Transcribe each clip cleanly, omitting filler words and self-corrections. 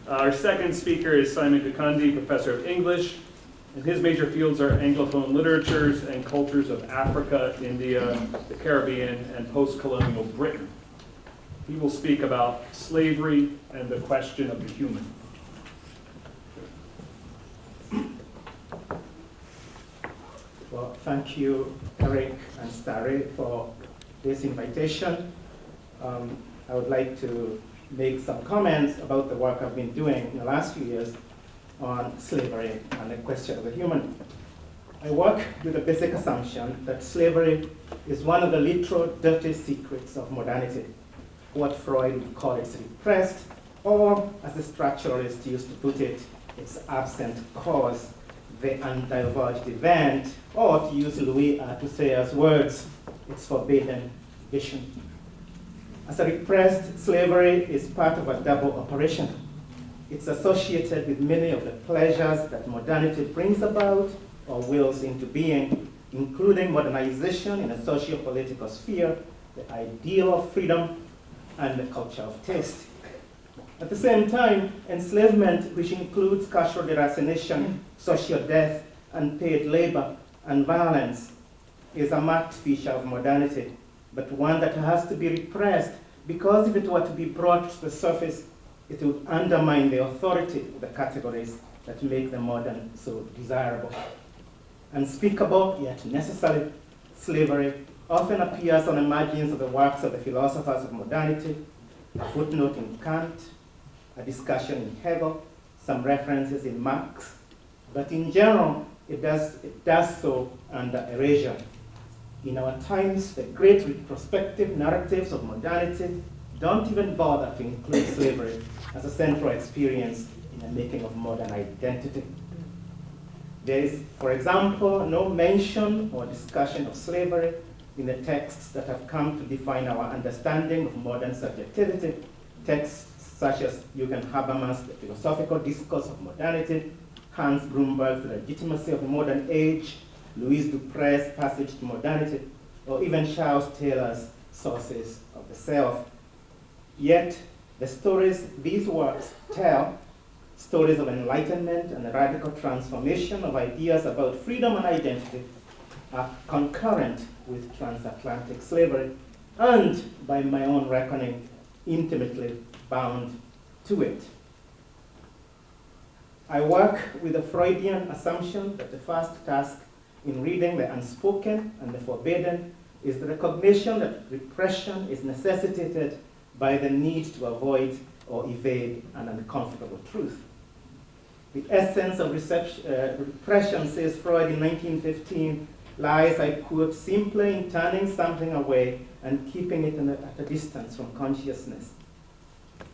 Our second speaker is Simon Gikandi, professor of English, and his major fields are Anglophone literatures and cultures of Africa, India, the Caribbean, and post-colonial Britain. He will speak about slavery and the question of the human. Well, thank you, Eric and Starry, for this invitation. I would like to make some comments about the work I've been doing in the last few years on slavery and the question of the human. I work with the basic assumption that slavery is one of the literal dirty secrets of modernity, what Freud would call its repressed, or as the structuralist used to put it, its absent cause, the undivulged event, or to use Louis Althusser's words, its forbidden vision. As a repressed, slavery is part of a double operation. It's associated with many of the pleasures that modernity brings about or wills into being, including modernization in a socio-political sphere, the ideal of freedom, and the culture of taste. At the same time, enslavement, which includes cultural deracination, social death, unpaid labor, and violence, is a marked feature of modernity, but one that has to be repressed because if it were to be brought to the surface, it would undermine the authority of the categories that make the modern so desirable. Unspeakable, yet necessary, slavery often appears on the margins of the works of the philosophers of modernity, a footnote in Kant, a discussion in Hegel, some references in Marx, but in general, it does so under erasure. In our times, the great retrospective narratives of modernity don't even bother to include slavery as a central experience in the making of modern identity. There is, for example, no mention or discussion of slavery in the texts that have come to define our understanding of modern subjectivity, texts such as Jürgen Habermas' The Philosophical Discourse of Modernity, Hans Brumberg's The Legitimacy of the Modern Age, Louise Dupre's Passage to Modernity, or even Charles Taylor's Sources of the Self. Yet, the stories these works tell, stories of enlightenment and the radical transformation of ideas about freedom and identity, are concurrent with transatlantic slavery, and, by my own reckoning, intimately bound to it. I work with a Freudian assumption that the first task in reading the unspoken and the forbidden is the recognition that repression is necessitated by the need to avoid or evade an uncomfortable truth. The essence of repression, says Freud in 1915, lies, I quote, simply in turning something away and keeping it at a distance from consciousness.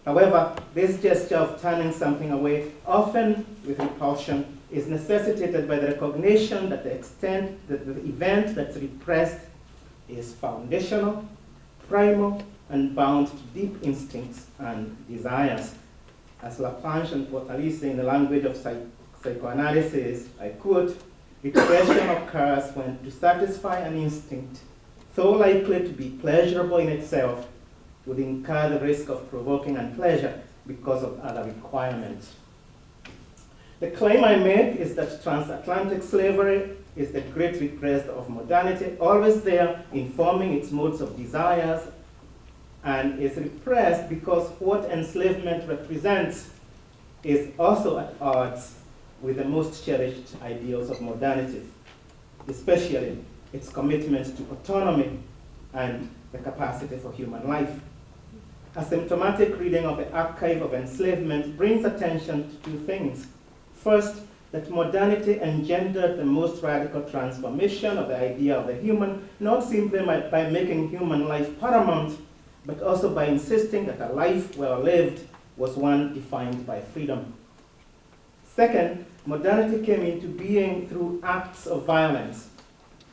However, this gesture of turning something away, often with repulsion, is necessitated by the recognition that the extent that the event that's repressed is foundational, primal, and bound to deep instincts and desires. As Laplanche and Portalise, in the language of psychoanalysis, I quote, repression occurs when to satisfy an instinct, though likely to be pleasurable in itself, would incur the risk of provoking unpleasure because of other requirements. The claim I make is that transatlantic slavery is the great repressed of modernity, always there informing its modes of desires, and is repressed because what enslavement represents is also at odds with the most cherished ideals of modernity, especially its commitment to autonomy and the capacity for human life. A symptomatic reading of the archive of enslavement brings attention to two things. First, that modernity engendered the most radical transformation of the idea of the human, not simply by making human life paramount, but also by insisting that a life well lived was one defined by freedom. Second, modernity came into being through acts of violence,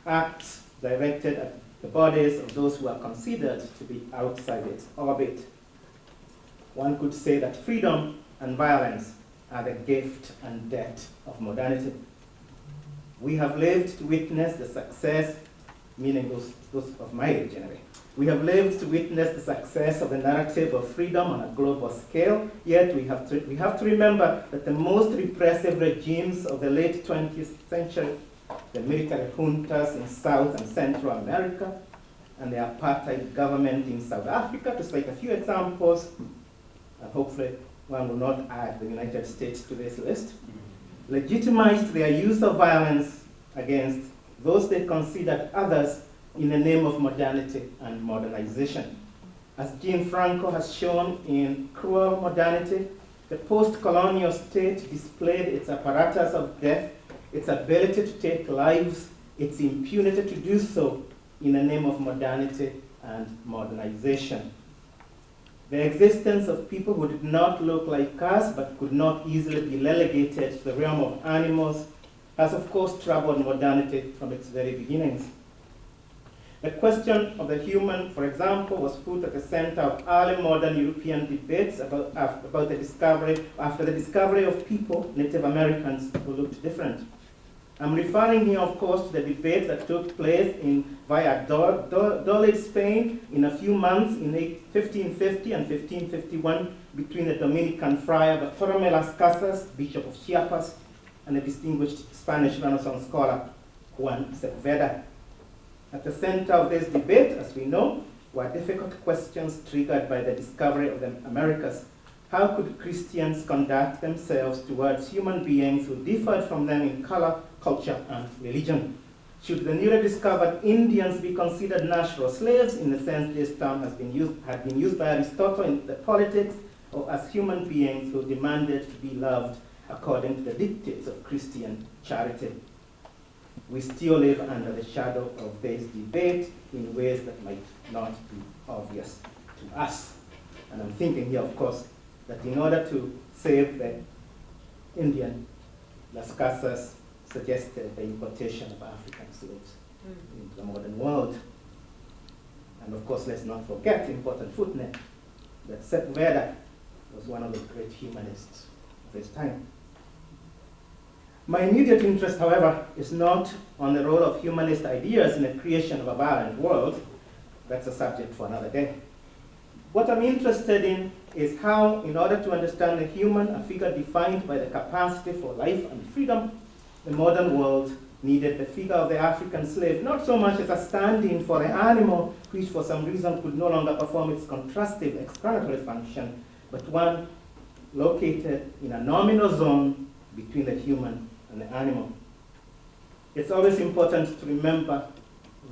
acts directed at the bodies of those who are considered to be outside its orbit. One could say that freedom and violence are the gift and debt of modernity. We have lived to witness the success, meaning those of my age anyway, We have lived to witness the success of the narrative of freedom on a global scale, yet we have to remember that the most repressive regimes of the late 20th century, the military juntas in South and Central America, and the apartheid government in South Africa, to cite a few examples, and hopefully one will not add the United States to this list, legitimized their use of violence against those they considered others in the name of modernity and modernization. As Jean Franco has shown in Cruel Modernity, the post-colonial state displayed its apparatus of death, its ability to take lives, its impunity to do so in the name of modernity and modernization. The existence of people who did not look like us but could not easily be relegated to the realm of animals has of course troubled modernity from its very beginnings. The question of the human, for example, was put at the center of early modern European debates after the discovery of people, Native Americans, who looked different. I'm referring here, of course, to the debate that took place in Valladolid, Spain, in a few months in 1550 and 1551 between the Dominican friar Bartolomé Las Casas, Bishop of Chiapas, and the distinguished Spanish Renaissance scholar Juan Sepúlveda. At the center of this debate, as we know, were difficult questions triggered by the discovery of the Americas. How could Christians conduct themselves towards human beings who differed from them in color, culture, and religion? Should the newly discovered Indians be considered natural slaves in the sense this term had been used by Aristotle in the Politics, or as human beings who demanded to be loved according to the dictates of Christian charity? We still live under the shadow of this debate in ways that might not be obvious to us. And I'm thinking here, of course, that in order to save the Indian, Las Casas suggested the importation of African slaves into the modern world. And of course, let's not forget, important footnote, that Sepúlveda was one of the great humanists of his time. My immediate interest, however, is not on the role of humanist ideas in the creation of a violent world. That's a subject for another day. What I'm interested in is how, in order to understand the human, a figure defined by the capacity for life and freedom, the modern world needed the figure of the African slave, not so much as a stand-in for the animal, which for some reason could no longer perform its contrastive explanatory function, but one located in a nominal zone between the human and the animal. It's always important to remember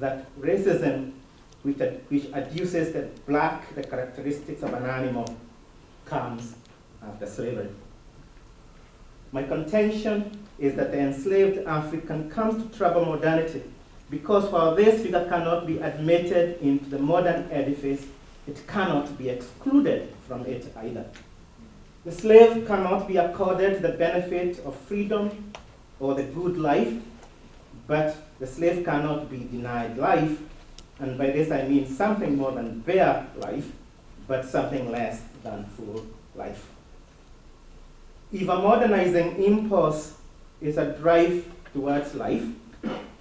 that racism, which adduces the characteristics of an animal, comes after slavery. My contention is that the enslaved African comes to trouble modernity because while this figure cannot be admitted into the modern edifice, it cannot be excluded from it either. The slave cannot be accorded the benefit of freedom or the good life, but the slave cannot be denied life, and by this I mean something more than bare life, but something less than full life. If a modernizing impulse is a drive towards life,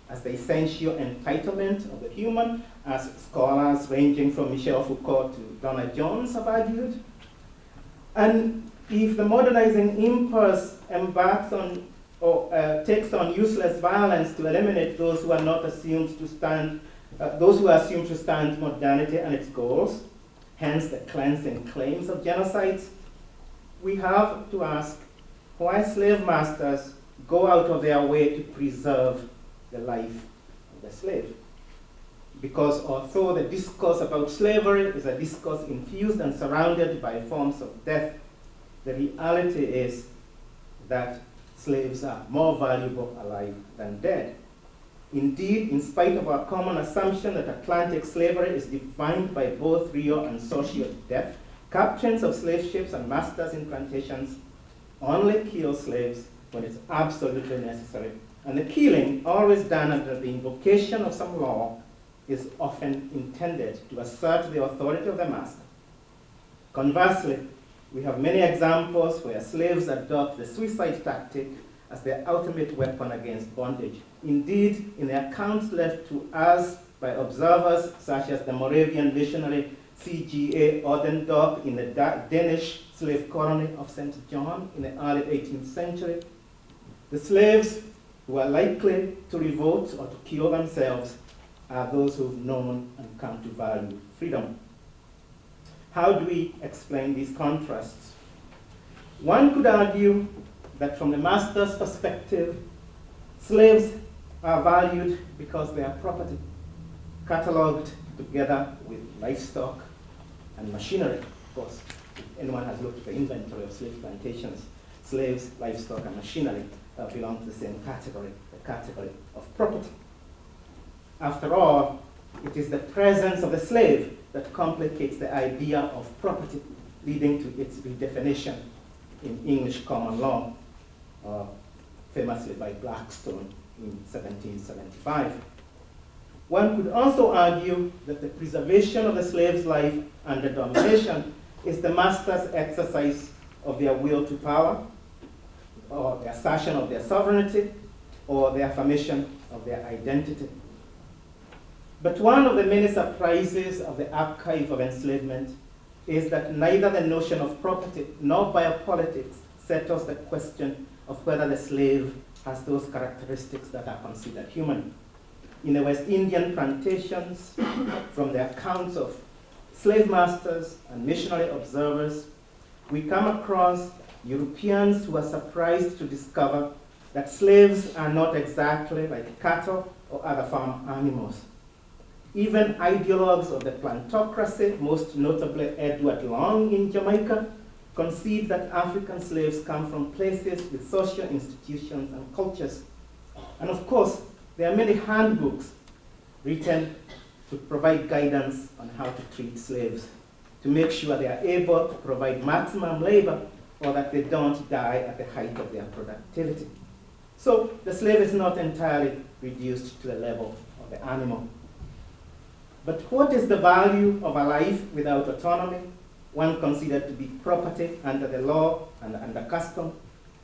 as the essential entitlement of the human, as scholars ranging from Michel Foucault to Donna Jones have argued, and if the modernizing impulse embarks on or takes on useless violence to eliminate those who are not assumed to stand, those who are assumed to stand modernity and its goals, hence the cleansing claims of genocides, we have to ask why slave masters go out of their way to preserve the life of the slave. Because although the discourse about slavery is a discourse infused and surrounded by forms of death, the reality is that slaves are more valuable alive than dead. Indeed, in spite of our common assumption that Atlantic slavery is defined by both real and social death, captains of slave ships and masters in plantations only kill slaves when it's absolutely necessary. And the killing, always done under the invocation of some law, is often intended to assert the authority of the master. Conversely, we have many examples where slaves adopt the suicide tactic as their ultimate weapon against bondage. Indeed, in the accounts left to us by observers such as the Moravian missionary C.G.A. Odendorp in the Danish slave colony of St. John in the early 18th century, the slaves who are likely to revolt or to kill themselves are those who've known and come to value freedom. How do we explain these contrasts? One could argue that from the master's perspective, slaves are valued because they are property, cataloged together with livestock and machinery. Of course, if anyone has looked at the inventory of slave plantations, slaves, livestock, and machinery belong to the same category, the category of property. After all, it is the presence of the slave that complicates the idea of property, leading to its redefinition in English common law, famously by Blackstone in 1775. One could also argue that the preservation of the slave's life under domination is the master's exercise of their will to power, or the assertion of their sovereignty, or the affirmation of their identity. But one of the many surprises of the archive of enslavement is that neither the notion of property nor biopolitics settles the question of whether the slave has those characteristics that are considered human. In the West Indian plantations, from the accounts of slave masters and missionary observers, we come across Europeans who are surprised to discover that slaves are not exactly like cattle or other farm animals. Even ideologues of the plantocracy, most notably Edward Long in Jamaica, concede that African slaves come from places with social institutions and cultures. And of course, there are many handbooks written to provide guidance on how to treat slaves, to make sure they are able to provide maximum labor or that they don't die at the height of their productivity. So the slave is not entirely reduced to the level of the animal. But what is the value of a life without autonomy, one considered to be property under the law and under custom,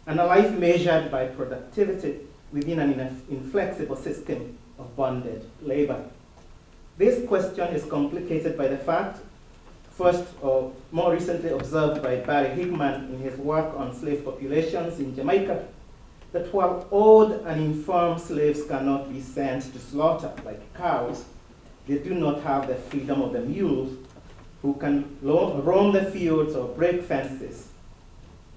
and a life measured by productivity within an inflexible system of bonded labor? This question is complicated by the fact, first or more recently observed by Barry Hickman in his work on slave populations in Jamaica, that while old and infirm slaves cannot be sent to slaughter like cows, they do not have the freedom of the mules who can roam the fields or break fences.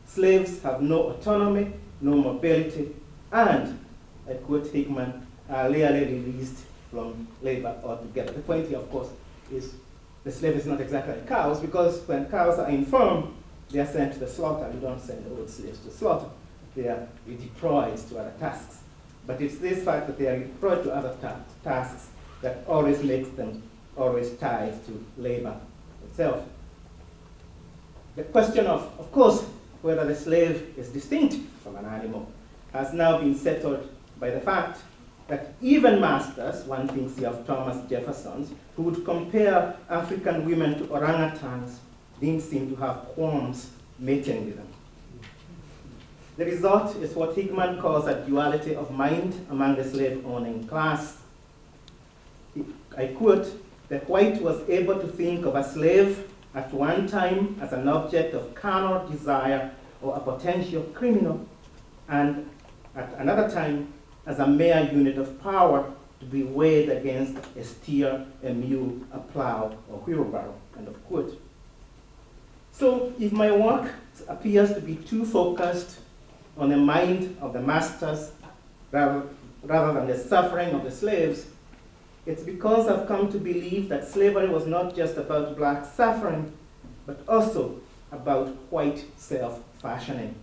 Slaves have no autonomy, no mobility, and, I quote Hickman, are rarely released from labor altogether. The point here, of course, is the slave is not exactly like cows, because when cows are infirm, they are sent to the slaughter. You don't send old slaves to slaughter. They are redeployed to other tasks. But it's this fact that they are redeployed to other tasks that always makes them always tied to labor itself. The question of course, whether the slave is distinct from an animal has now been settled by the fact that even masters, one thinks here of Thomas Jefferson's, who would compare African women to orangutans, didn't seem to have qualms mating with them. The result is what Hickman calls a duality of mind among the slave-owning class. I quote, "The white was able to think of a slave at one time as an object of carnal desire or a potential criminal, and at another time as a mere unit of power to be weighed against a steer, a mule, a plow, or wheelbarrow," end of quote. So if my work appears to be too focused on the mind of the masters rather than the suffering of the slaves, it's because I've come to believe that slavery was not just about black suffering, but also about white self-fashioning,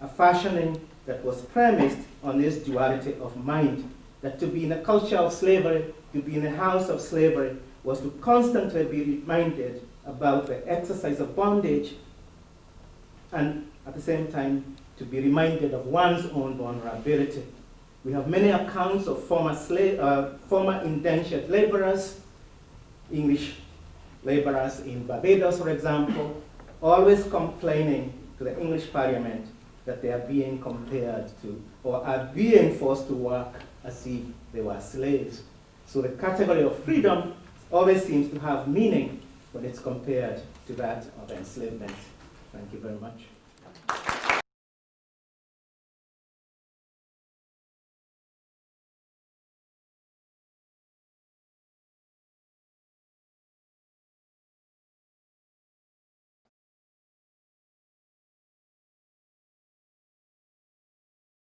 a fashioning that was premised on this duality of mind, that to be in a culture of slavery, to be in a house of slavery, was to constantly be reminded about the exercise of bondage, and at the same time, to be reminded of one's own vulnerability. We have many accounts of former indentured laborers, English laborers in Barbados, for example, always complaining to the English Parliament that they are being compared to, or are being forced to work as if they were slaves. So the category of freedom always seems to have meaning when it's compared to that of enslavement. Thank you very much.